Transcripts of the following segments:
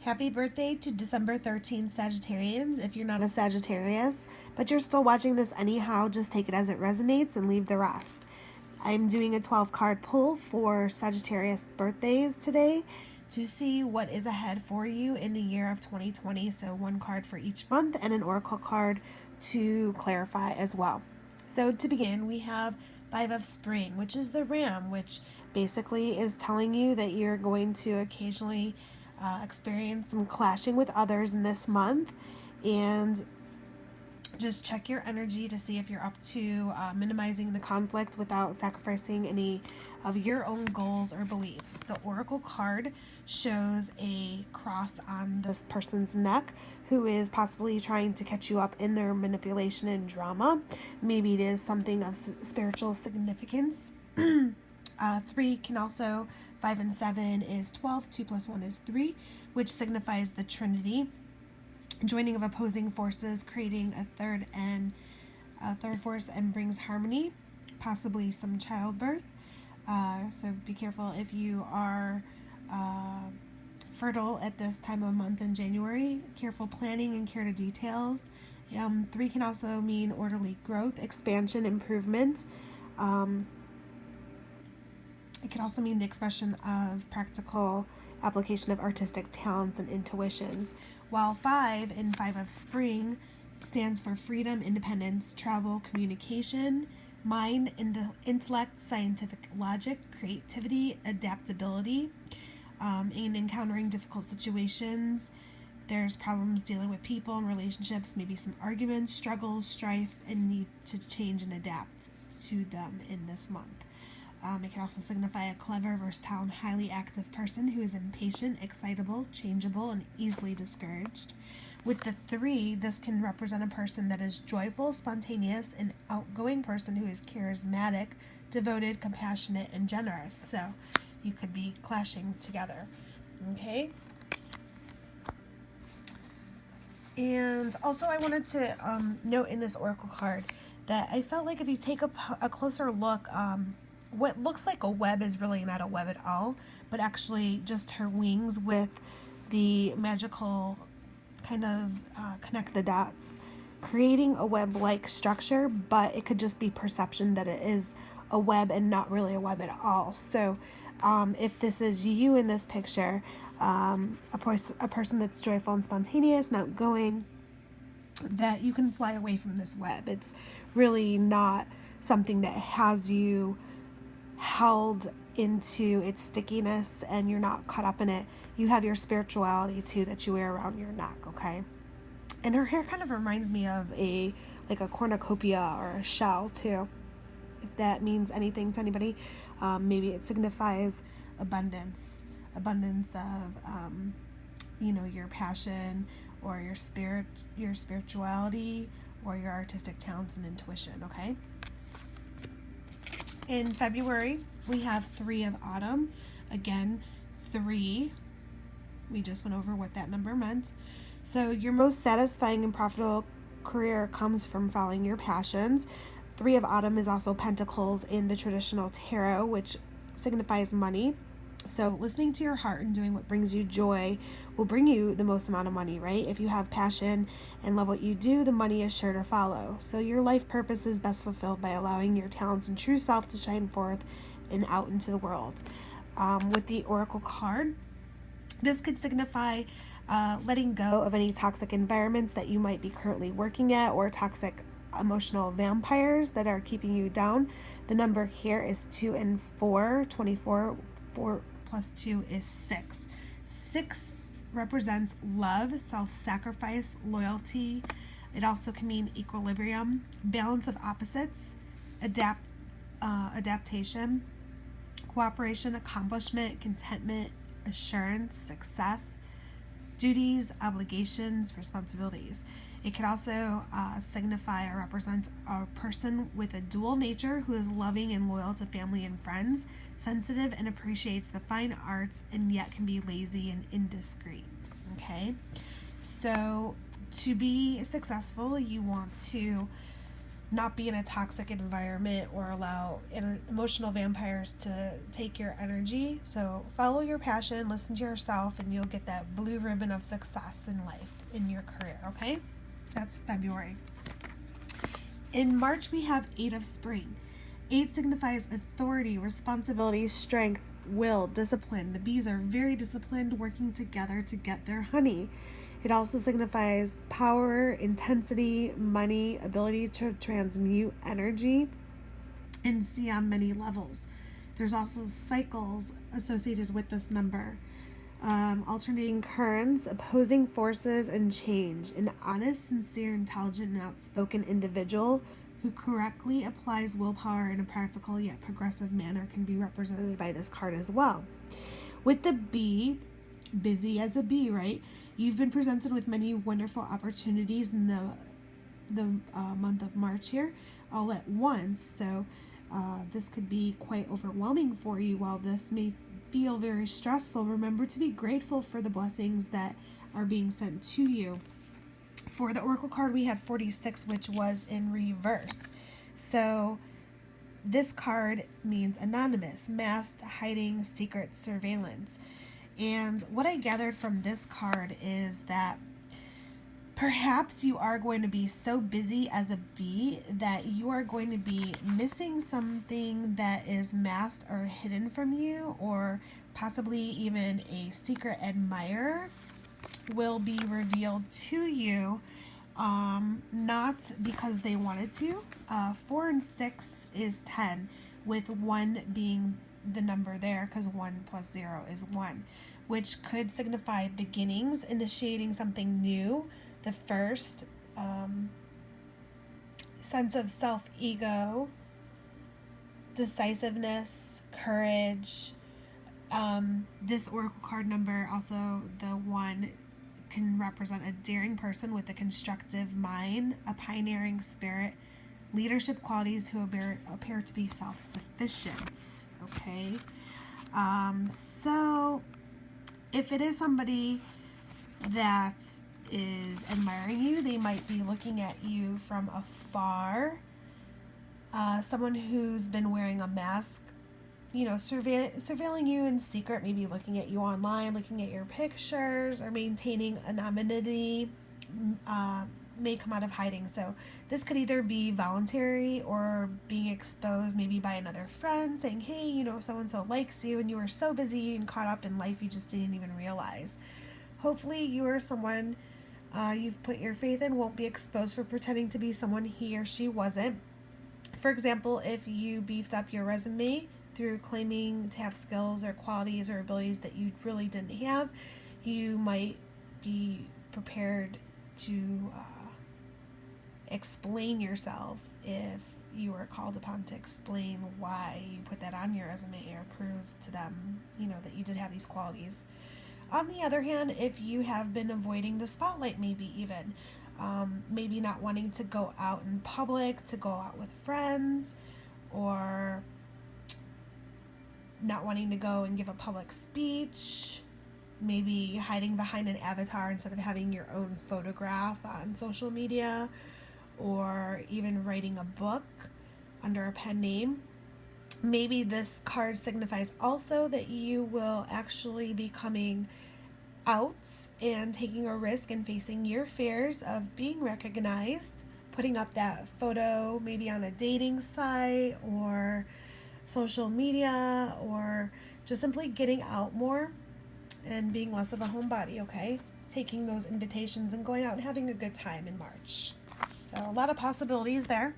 Happy birthday to December 13th Sagittarians. If you're not a Sagittarius, but you're still watching this anyhow, just take it as it resonates and leave the rest. I'm doing a 12 card pull for Sagittarius birthdays today to see what is ahead for you in the year of 2020. So one card for each month and an oracle card to clarify as well. So to begin, we have Five of Spring, which is the Ram, which basically is telling you that you're going to occasionally experience some clashing with others in this month, and just check your energy to see if you're up to minimizing the conflict without sacrificing any of your own goals or beliefs. The oracle card shows a cross on this person's neck who is possibly trying to catch you up in their manipulation and drama. Maybe it is something of spiritual significance. 3 can also, 5 and 7 is 12, 2 plus 1 is 3, which signifies the Trinity, joining of opposing forces, creating a third force and brings harmony, possibly some childbirth. So be careful if you are fertile at this time of month in January. Careful planning and care to details. 3 can also mean orderly growth, expansion, improvement. It can also mean the expression of practical application of artistic talents and intuitions, while 5 in 5 of Spring stands for freedom, independence, travel, communication, mind, intellect, scientific logic, creativity, adaptability, in encountering difficult situations. There's problems dealing with people and relationships, maybe some arguments, struggles, strife, and need to change and adapt to them in this month. It can also signify a clever, versatile, and highly active person who is impatient, excitable, changeable, and easily discouraged. With the 3, this can represent a person that is joyful, spontaneous, and outgoing person who is charismatic, devoted, compassionate, and generous. So you could be clashing together. Okay? And also I wanted to note in this oracle card that I felt like if you take a closer look, what looks like a web is really not a web at all, but actually just her wings with the magical kind of connect the dots, creating a web-like structure, but it could just be perception that it is a web and not really a web at all. So if this is you in this picture, a person that's joyful and spontaneous and outgoing, that you can fly away from this web. It's really not something that has you held into its stickiness and you're not caught up in it. You have your spirituality too that you wear around your neck, okay? And her hair kind of reminds me of a cornucopia or a shell too, if that means anything to anybody. Maybe it signifies abundance of your passion or your spirituality or your artistic talents and intuition, okay? In February, we have 3 of Autumn. Again, 3. We just went over what that number meant. So your most satisfying and profitable career comes from following your passions. 3 of Autumn is also Pentacles in the traditional tarot, which signifies money. So listening to your heart and doing what brings you joy will bring you the most amount of money, right? If you have passion and love what you do, the money is sure to follow. So your life purpose is best fulfilled by allowing your talents and true self to shine forth and out into the world. With the oracle card, this could signify letting go of any toxic environments that you might be currently working at, or toxic emotional vampires that are keeping you down. The number here is 2 and 4. 24 4 plus 2 is 6. 6 represents love, self-sacrifice, loyalty. It also can mean equilibrium, balance of opposites, adaptation, cooperation, accomplishment, contentment, assurance, success, duties, obligations, responsibilities. It can also signify or represent a person with a dual nature who is loving and loyal to family and friends, sensitive and appreciates the fine arts, and yet can be lazy and indiscreet. Okay? So to be successful, you want to not be in a toxic environment or allow emotional vampires to take your energy. So follow your passion, listen to yourself, and you'll get that blue ribbon of success in life, in your career, okay? That's February. In March, we have 8 of Spring. 8 signifies authority, responsibility, strength, will, discipline. The bees are very disciplined, working together to get their honey. It also signifies power, intensity, money, ability to transmute energy, and see on many levels. There's also cycles associated with this number. Alternating currents, opposing forces, and change. An honest, sincere, intelligent, and outspoken individual who correctly applies willpower in a practical yet progressive manner can be represented by this card as well. With the bee, busy as a bee, right? You've been presented with many wonderful opportunities in the month of March here, all at once. So this could be quite overwhelming for you. While this may feel very stressful, remember to be grateful for the blessings that are being sent to you. For the Oracle card, we had 46, which was in reverse. So this card means anonymous, masked, hiding, secret, surveillance. And what I gathered from this card is that perhaps you are going to be so busy as a bee that you are going to be missing something that is masked or hidden from you, or possibly even a secret admirer will be revealed to you, not because they wanted to. 4 and 6 is 10, with 1 being the number there, because 1 plus 0 is 1, which could signify beginnings, initiating something new, the first, sense of self-ego, decisiveness, courage. This Oracle card number, also the 1, can represent a daring person with a constructive mind, a pioneering spirit, leadership qualities who appear to be self-sufficient. Okay, so if it is somebody that is admiring you, they might be looking at you from afar. Someone who's been wearing a mask, surveilling you in secret, maybe looking at you online, looking at your pictures, or maintaining anonymity, may come out of hiding. So this could either be voluntary or being exposed maybe by another friend saying, hey, so-and-so likes you, and you were so busy and caught up in life you just didn't even realize. Hopefully you or someone you've put your faith in won't be exposed for pretending to be someone he or she wasn't. For example, if you beefed up your resume through claiming to have skills or qualities or abilities that you really didn't have, you might be prepared to explain yourself if you were called upon to explain why you put that on your resume, or prove to them, that you did have these qualities. On the other hand, if you have been avoiding the spotlight, maybe even, maybe not wanting to go out in public, to go out with friends, or not wanting to go and give a public speech, maybe hiding behind an avatar instead of having your own photograph on social media, or even writing a book under a pen name. Maybe this card signifies also that you will actually be coming out and taking a risk and facing your fears of being recognized, putting up that photo maybe on a dating site or social media, or just simply getting out more and being less of a homebody, okay? Taking those invitations and going out and having a good time in March. So a lot of possibilities there.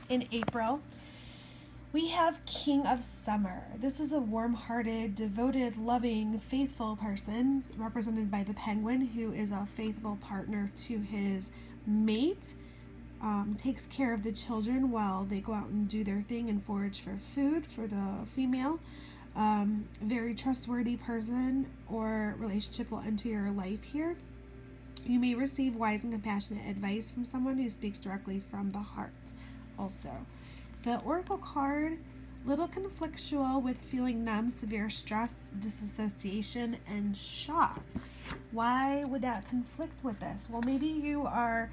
In April, we have King of Summer. This is a warm-hearted, devoted, loving, faithful person represented by the penguin, who is a faithful partner to his mate, takes care of the children while they go out and do their thing and forage for food for the female. Very trustworthy person or relationship will enter your life here. You may receive wise and compassionate advice from someone who speaks directly from the heart also. The Oracle card, little conflictual with feeling numb, severe stress, disassociation, and shock. Why would that conflict with this? Well, maybe you are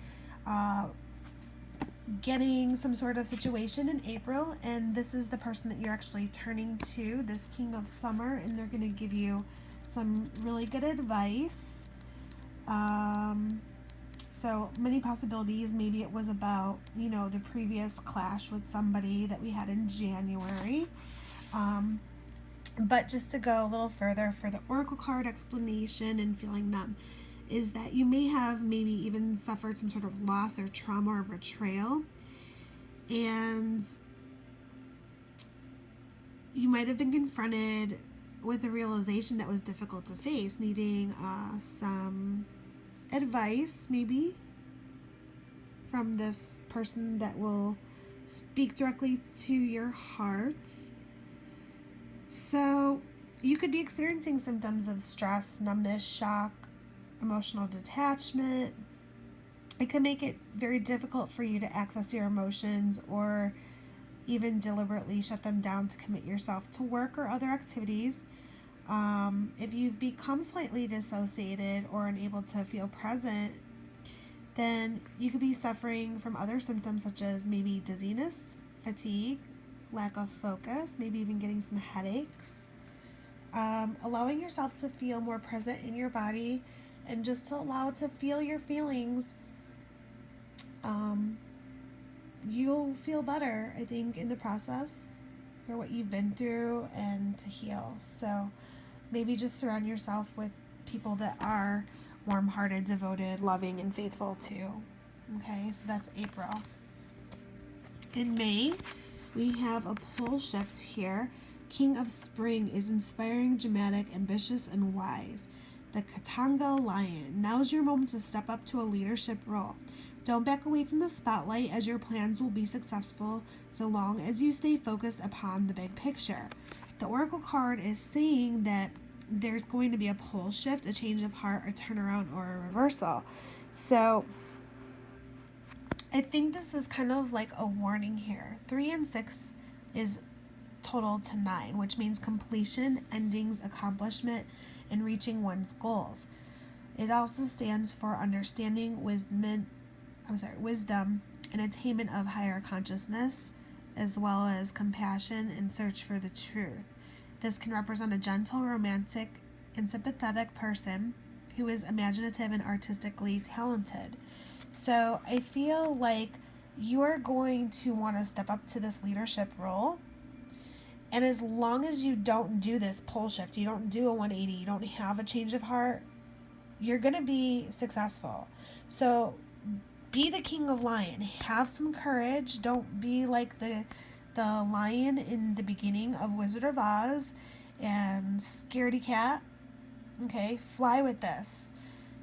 getting some sort of situation in April, and this is the person that you're actually turning to, this King of Summer, and they're going to give you some really good advice. So many possibilities. Maybe it was about, you know, the previous clash with somebody that we had in January. But just to go a little further for the Oracle card explanation and feeling numb, is that you may have maybe even suffered some sort of loss or trauma or betrayal. And you might have been confronted with a realization that was difficult to face, needing some advice maybe from this person that will speak directly to your heart. So you could be experiencing symptoms of stress, numbness, shock, emotional detachment. It can make it very difficult for you to access your emotions or even deliberately shut them down to commit yourself to work or other activities. If you've become slightly dissociated or unable to feel present, then you could be suffering from other symptoms such as maybe dizziness, fatigue, lack of focus, maybe even getting some headaches. Allowing yourself to feel more present in your body and just to allow to feel your feelings, you'll feel better, I think, in the process for what you've been through and to heal. So maybe just surround yourself with people that are warm-hearted, devoted, loving, and faithful too. Okay, so that's April. In May, we have a pole shift here. King of Spring is inspiring, dramatic, ambitious, and wise. The Katanga Lion. Now's your moment to step up to a leadership role. Don't back away from the spotlight, as your plans will be successful so long as you stay focused upon the big picture. The Oracle card is saying that there's going to be a pole shift, a change of heart, a turnaround, or a reversal. So I think this is kind of like a warning here. 3 and 6 is total to 9, which means completion, endings, accomplishment, and reaching one's goals. It also stands for understanding, wisdom, and attainment of higher consciousness, as well as compassion and search for the truth. This can represent a gentle, romantic, and sympathetic person who is imaginative and artistically talented. So I feel like you are going to want to step up to this leadership role. And as long as you don't do this pole shift, you don't do a 180, you don't have a change of heart, you're going to be successful. So be the King of Lion. Have some courage. Don't be like the lion in the beginning of Wizard of Oz and scaredy cat. Okay, fly with this.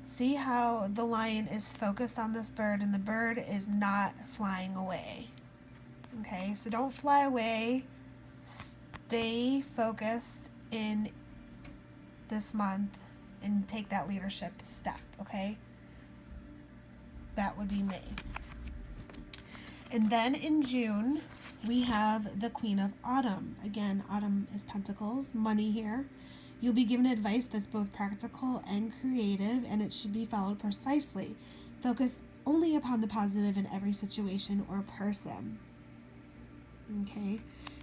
See how the lion is focused on this bird and the bird is not flying away. Okay, so don't fly away. Stay focused in this month and take that leadership step, okay? That would be May. And then in June, we have the Queen of Autumn. Again, Autumn is Pentacles, money here. You'll be given advice that's both practical and creative, and it should be followed precisely. Focus only upon the positive in every situation or person. Okay,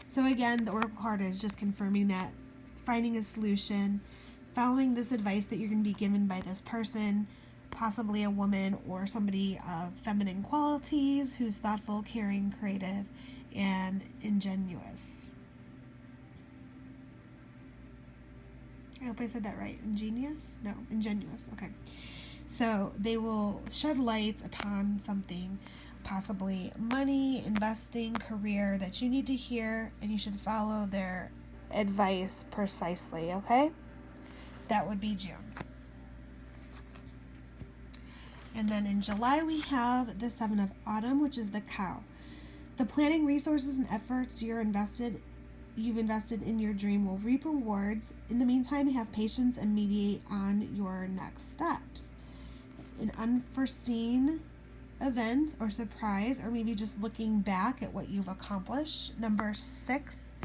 so again, the Oracle card is just confirming that finding a solution, following this advice that you're going to be given by this person, possibly a woman or somebody of feminine qualities who's thoughtful, caring, creative, and ingenuous. I hope I said that right. Ingenious? No, ingenuous. Okay. So they will shed light upon something, possibly money, investing, career, that you need to hear, and you should follow their advice precisely, okay? That would be June. And then in July, we have the 7 of Autumn, which is the Cow. The planning, resources, and efforts you've invested in your dream will reap rewards. In the meantime, have patience and mediate on your next steps. An unforeseen event or surprise, or maybe just looking back at what you've accomplished. Number 6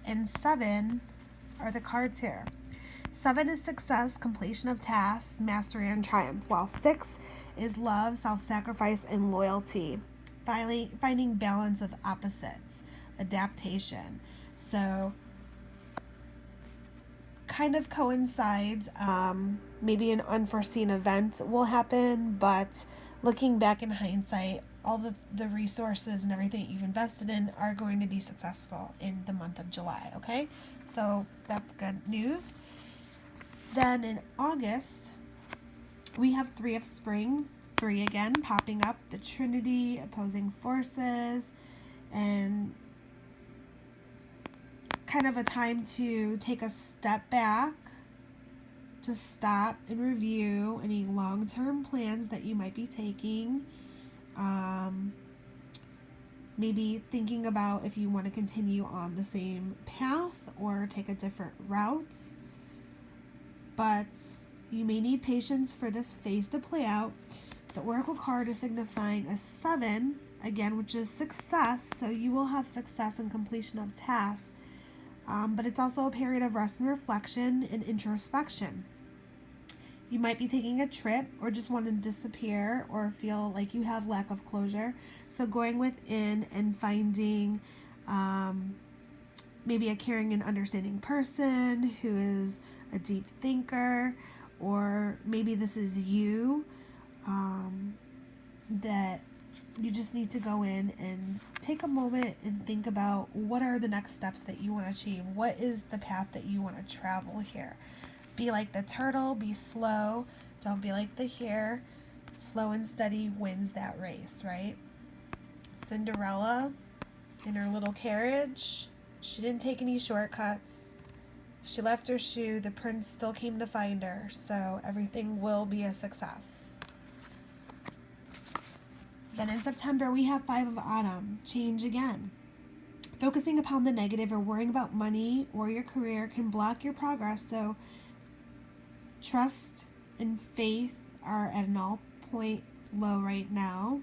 and 7 are the cards here. 7 is success, completion of tasks, mastery, and triumph, while 6 is love, self-sacrifice, and loyalty. finding balance of opposites, adaptation. So kind of coincides. Maybe an unforeseen event will happen, but looking back in hindsight, all the resources and everything you've invested in are going to be successful in the month of July, okay? So that's good news. Then in August, we have 3 of Spring, 3 again, popping up, the Trinity, opposing forces, and kind of a time to take a step back, to stop and review any long-term plans that you might be taking. Maybe thinking about if you want to continue on the same path or take a different route. But you may need patience for this phase to play out. The Oracle card is signifying a 7, again, which is success. So you will have success in completion of tasks. But it's also a period of rest and reflection and introspection. You might be taking a trip or just want to disappear or feel like you have lack of closure. So going within and finding maybe a caring and understanding person who is a deep thinker, or maybe this is you, that you just need to go in and take a moment and think about what are the next steps that you want to achieve. What is the path that you want to travel here? Be like the turtle, be slow. Don't be like the hare. Slow and steady wins that race, right? Cinderella in her little carriage, she didn't take any shortcuts. She left her shoe. The prince still came to find her. So everything will be a success. Then in September, we have 5 of Autumn, change again. Focusing upon the negative or worrying about money or your career can block your progress. So trust and faith are at an all-point low right now.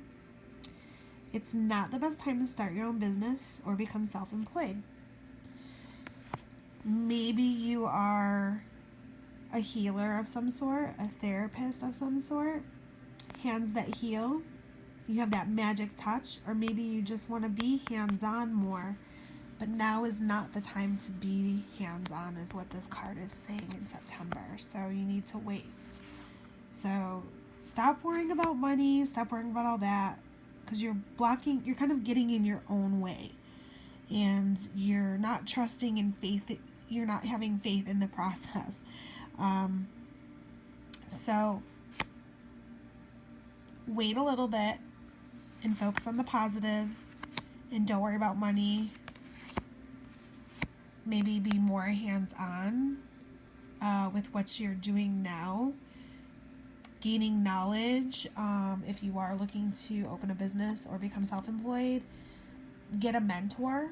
It's not the best time to start your own business or become self-employed. Maybe you are a healer of some sort, a therapist of some sort, hands that heal. You have that magic touch, or maybe you just want to be hands-on more. But now is not the time to be hands-on, is what this card is saying in September. So you need to wait. So stop worrying about money, stop worrying about all that, because you're kind of getting in your own way. And you're not trusting in faith, you're not having faith in the process. So wait a little bit and focus on the positives, and don't worry about money. Maybe be more hands-on with what you're doing now. Gaining knowledge, if you are looking to open a business or become self-employed. Get a mentor.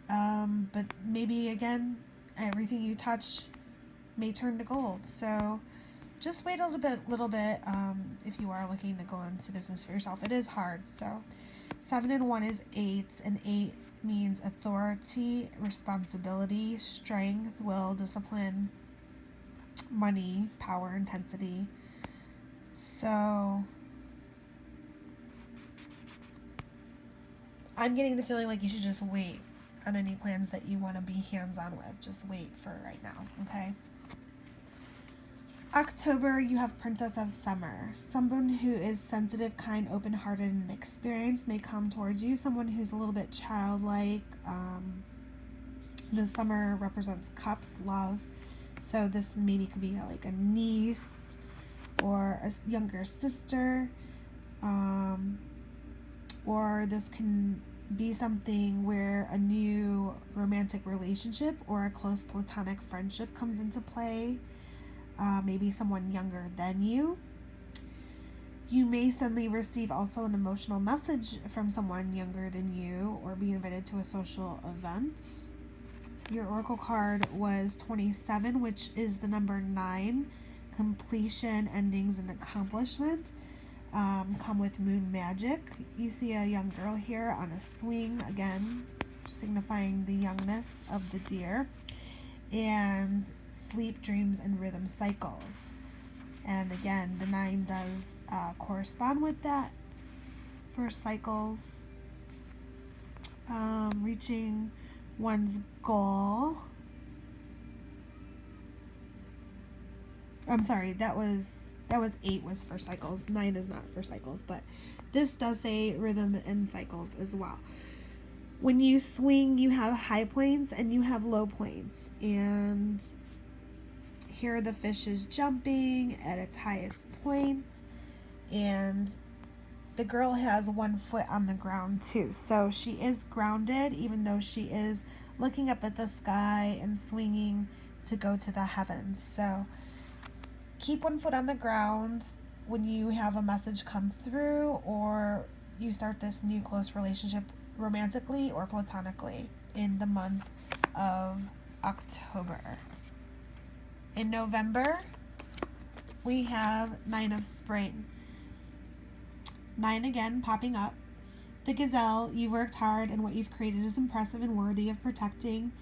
But maybe, again, everything you touch may turn to gold. So just wait a little bit if you are looking to go into business for yourself. It is hard. So 7 and 1 is 8, and 8 means authority, responsibility, strength, will, discipline, money, power, intensity. So I'm getting the feeling like you should just wait on any plans that you want to be hands-on with. Just wait for right now, okay? October, you have Princess of Summer. Someone who is sensitive, kind, open-hearted, and experienced may come towards you. Someone who's a little bit childlike. The summer represents cups, love. So this maybe could be like a niece or a younger sister. Or this can be something where a new romantic relationship or a close platonic friendship comes into play. Maybe someone younger than you. You may suddenly receive also an emotional message from someone younger than you, or be invited to a social event. Your oracle card was 27, which is the number 9. Completion, endings, and accomplishment come with moon magic. You see a young girl here on a swing, again, signifying the youngness of the deer. And sleep, dreams, and rhythm cycles. And again, the 9 does correspond with that for cycles, reaching one's goal. I'm sorry, that was 8 was for cycles. 9 is not for cycles, but this does say rhythm and cycles as well. When you swing, you have high points and you have low points. And here the fish is jumping at its highest point, and the girl has 1 foot on the ground too. So she is grounded, even though she is looking up at the sky and swinging to go to the heavens. So keep 1 foot on the ground when you have a message come through, or you start this new close relationship romantically or platonically in the month of October. In November, we have 9 of Spring. 9 again popping up. The gazelle, you've worked hard and what you've created is impressive and worthy of protecting.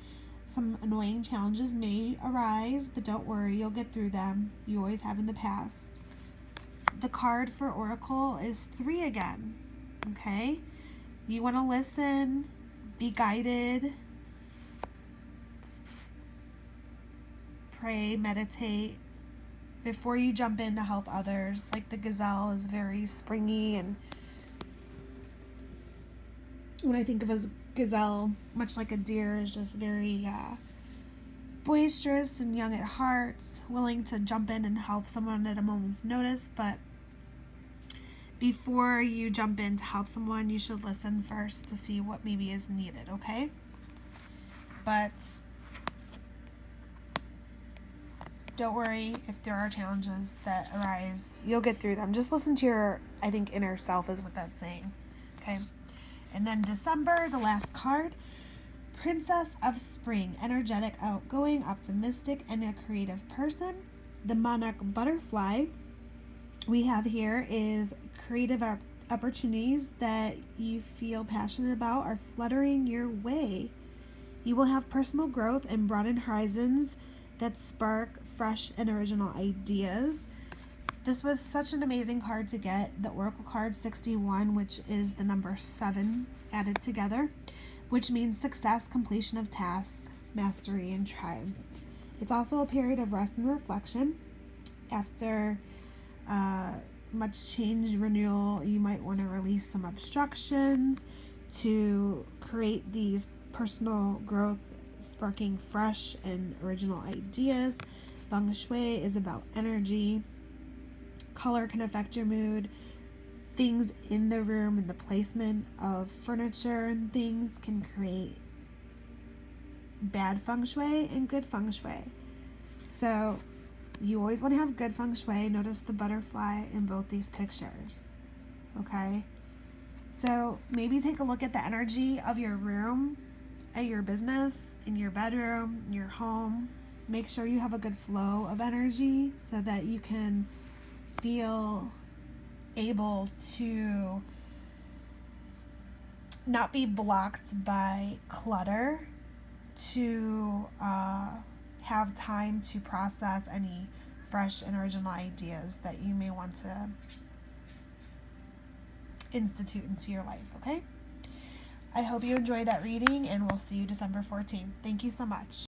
Some annoying challenges may arise, but don't worry, you'll get through them. You always have in the past. The card for Oracle is 3 again. Okay? You want to listen, be guided, pray, meditate before you jump in to help others. Like the gazelle is very springy, and when I think of a gazelle, much like a deer, is just very boisterous and young at heart, willing to jump in and help someone at a moment's notice. But before you jump in to help someone, you should listen first to see what maybe is needed, okay? But don't worry if there are challenges that arise. You'll get through them. Just listen to your, I think, inner self is what that's saying, okay? And then December, the last card, Princess of Spring, energetic, outgoing, optimistic, and a creative person. The monarch butterfly we have here is creative opportunities that you feel passionate about are fluttering your way. You will have personal growth and broaden horizons that spark fresh and original ideas. This was such an amazing card to get, the Oracle card 61, which is the number 7 added together, which means success, completion of task, mastery, and triumph. It's also a period of rest and reflection. After much change, renewal, you might want to release some obstructions to create these personal growth, sparking fresh and original ideas. Feng Shui is about energy. Color can affect your mood. Things in the room and the placement of furniture and things can create bad Feng Shui and good Feng Shui. So you always want to have good Feng Shui. Notice the butterfly in both these pictures. Okay? So maybe take a look at the energy of your room, at your business, in your bedroom, in your home. Make sure you have a good flow of energy so that you can feel able to not be blocked by clutter, to have time to process any fresh and original ideas that you may want to institute into your life, okay? I hope you enjoyed that reading, and we'll see you December 14th. Thank you so much.